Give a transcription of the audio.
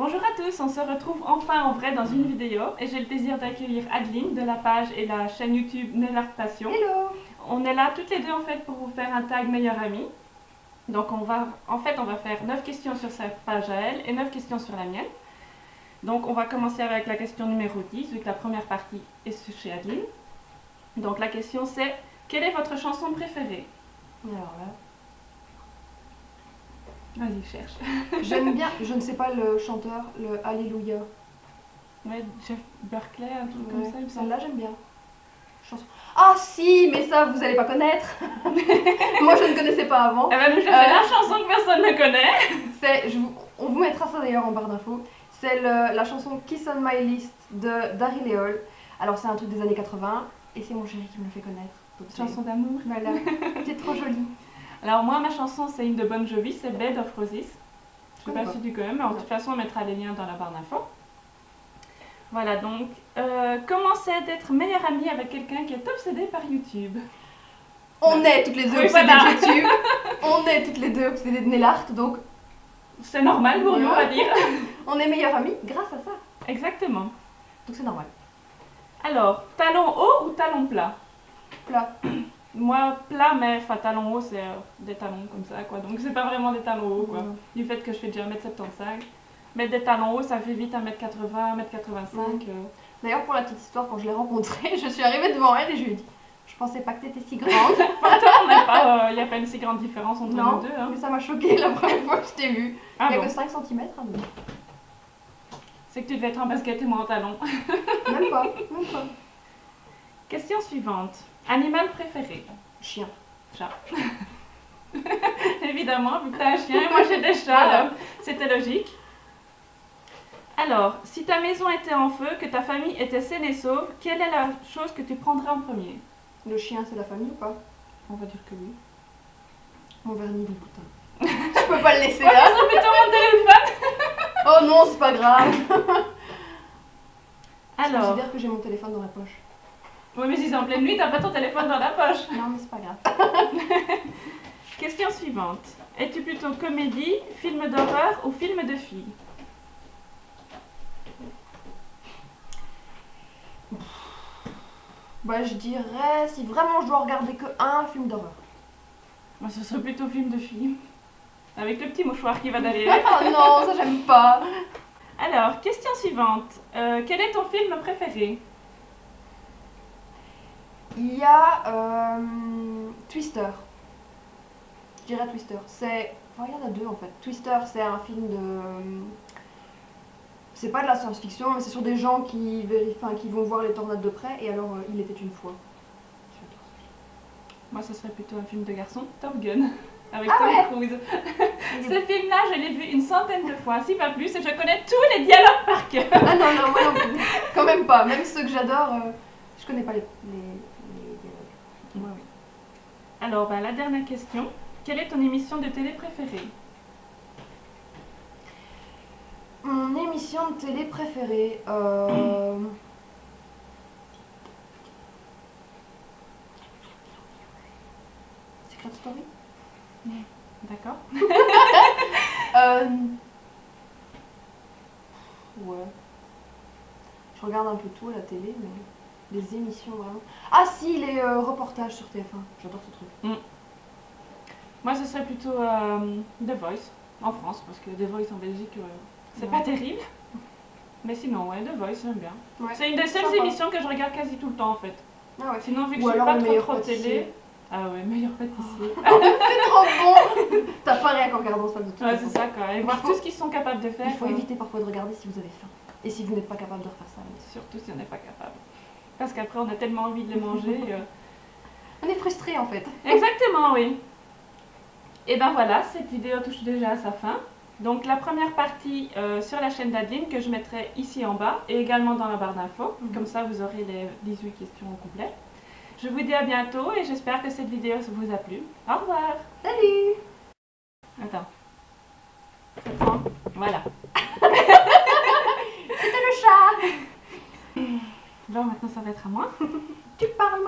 Bonjour à tous, on se retrouve enfin en vrai dans une vidéo et j'ai le plaisir d'accueillir Adeline de la page et la chaîne YouTube Nevert Passion. Hello. On est là toutes les deux en fait pour vous faire un tag meilleur ami. Donc on va faire 9 questions sur sa page à elle et 9 questions sur la mienne. Donc on va commencer avec la question numéro 10 vu que la première partie est chez Adeline. Donc la question c'est: quelle est votre chanson préférée? Alors là, Vas-y, cherche. j'aime bien, je ne sais pas le chanteur, le Alléluia. Ouais, Jeff Berkeley, un truc comme ça, il me semble. Celle-là, j'aime bien. Chanson. Ah si, mais ça, vous allez pas connaître. Moi, je ne connaissais pas avant. Elle va nous chercher la chanson que personne ne connaît. On vous mettra ça d'ailleurs en barre d'infos. C'est la chanson Kiss on My List de Daryl Hall. Alors, c'est un truc des années 80 et c'est mon chéri qui me le fait connaître. Donc, Chanson d'amour. Voilà, c'est trop joli. Alors moi, ma chanson, c'est une de Bon Jovi, c'est Bed of Roses. Je sais pas si tu connais, mais de toute façon, on mettra les liens dans la barre d'infos. Voilà, donc, comment c'est d'être meilleure amie avec quelqu'un qui est obsédé par YouTube? On est toutes les deux Oui, obsédées voilà. de YouTube. On est toutes les deux obsédées de Nellart, donc C'est normal pour nous, on va dire. on est meilleures amies grâce à ça. Exactement. Donc c'est normal. Alors, talon haut ou talon plat? Plat. Moi, plat, mais enfin, talon haut, c'est des talons comme ça, quoi. Donc, c'est pas vraiment des talons hauts, quoi. Du fait que je fais déjà 1m75. Mais des talons hauts, ça fait vite 1m80, 1m85. D'ailleurs, pour la petite histoire, quand je l'ai rencontrée, je suis arrivée devant elle et je lui ai dit: je pensais pas que t'étais si grande. Il n'y a pas une si grande différence entre Non, nous deux. Hein. mais ça m'a choquée la première fois que je t'ai vue. Ah Il y a bon. que 5 cm. C'est que tu devais être en basket et moi en talon. Même pas, même pas. Question suivante. Animal préféré? Chien. Chat. Évidemment, vu que t'as un chien et moi j'ai des chats, Voilà. c'était logique. Alors, si ta maison était en feu, que ta famille était saine et sauve, quelle est la chose que tu prendrais en premier? Le chien, c'est la famille ou pas? On va dire que oui. Mon vernis de putain. Je peux pas le laisser Oh, là. ils ont plutôt mon téléphone. Oh non, c'est pas grave. Je Alors, considère que j'ai mon téléphone dans la poche. oui, mais si c'est en pleine nuit, t'as pas ton téléphone dans la poche. Non, mais c'est pas grave. Question suivante. Es-tu plutôt comédie, film d'horreur ou film de filles? Bah, je dirais, si vraiment je dois regarder que un film d'horreur. Moi, ce serait plutôt film de filles. Avec le petit mouchoir qui va derrière. Oh non, ça j'aime pas. Alors, question suivante. Quel est ton film préféré? Il y a Twister. Je dirais Twister. C'est. Enfin, il y en a deux en fait. Twister, c'est un film de. C'est pas de la science-fiction, mais c'est sur des gens qui qui vont voir les tornades de près. Et alors, il était une fois. J'adore ce film. Moi, ce serait plutôt un film de garçon, Top Gun, avec Ah Tom ouais. Cruise. Il est- Ce film-là, je l'ai vu une centaine de fois, si pas plus, et je connais tous les dialogues par cœur. Ah non, non, moi non plus. Quand même pas. Même ceux que j'adore, je connais pas les dialogues. Moi, oui. Alors, bah, la dernière question. Quelle est ton émission de télé préférée? Mon émission de télé préférée. Secret Story. D'accord. Ouais. Je regarde un peu tout à la télé, mais les émissions vraiment. Ah si, les reportages sur TF1. J'adore ce truc. Moi, ce serait plutôt The Voice, en France, parce que The Voice en Belgique, c'est Ouais. pas terrible. Mais sinon, ouais, The Voice, j'aime bien. Ouais. C'est une des seules Sympa. émissions que je regarde quasi tout le temps, en fait. Ah ouais. Sinon, vu que Ou je suis alors pas le trop meilleur trop pâtissier. télé... Ah ouais, meilleur pâtissier. C'est trop bon. T'as faim rien qu'en regardant ça de toute Ouais, façon. c'est ça, quoi. Et voir faut- tout ce qu'ils sont capables de faire. Il faut quoi. éviter parfois de regarder si vous avez faim. Et si vous n'êtes pas capable de refaire ça. Surtout si on n'est pas capable. Parce qu'après, on a tellement envie de les manger. On est frustré en fait. Exactement, oui. Et ben voilà, cette vidéo touche déjà à sa fin. Donc la première partie sur la chaîne d'Adeline que je mettrai ici en bas et également dans la barre d'infos. Comme ça, vous aurez les 18 questions au complet. Je vous dis à bientôt et j'espère que cette vidéo vous a plu. Au revoir. Salut. Attends. Je prends. Voilà. C'était le chat. Bon, maintenant ça va être à moi. Tu parles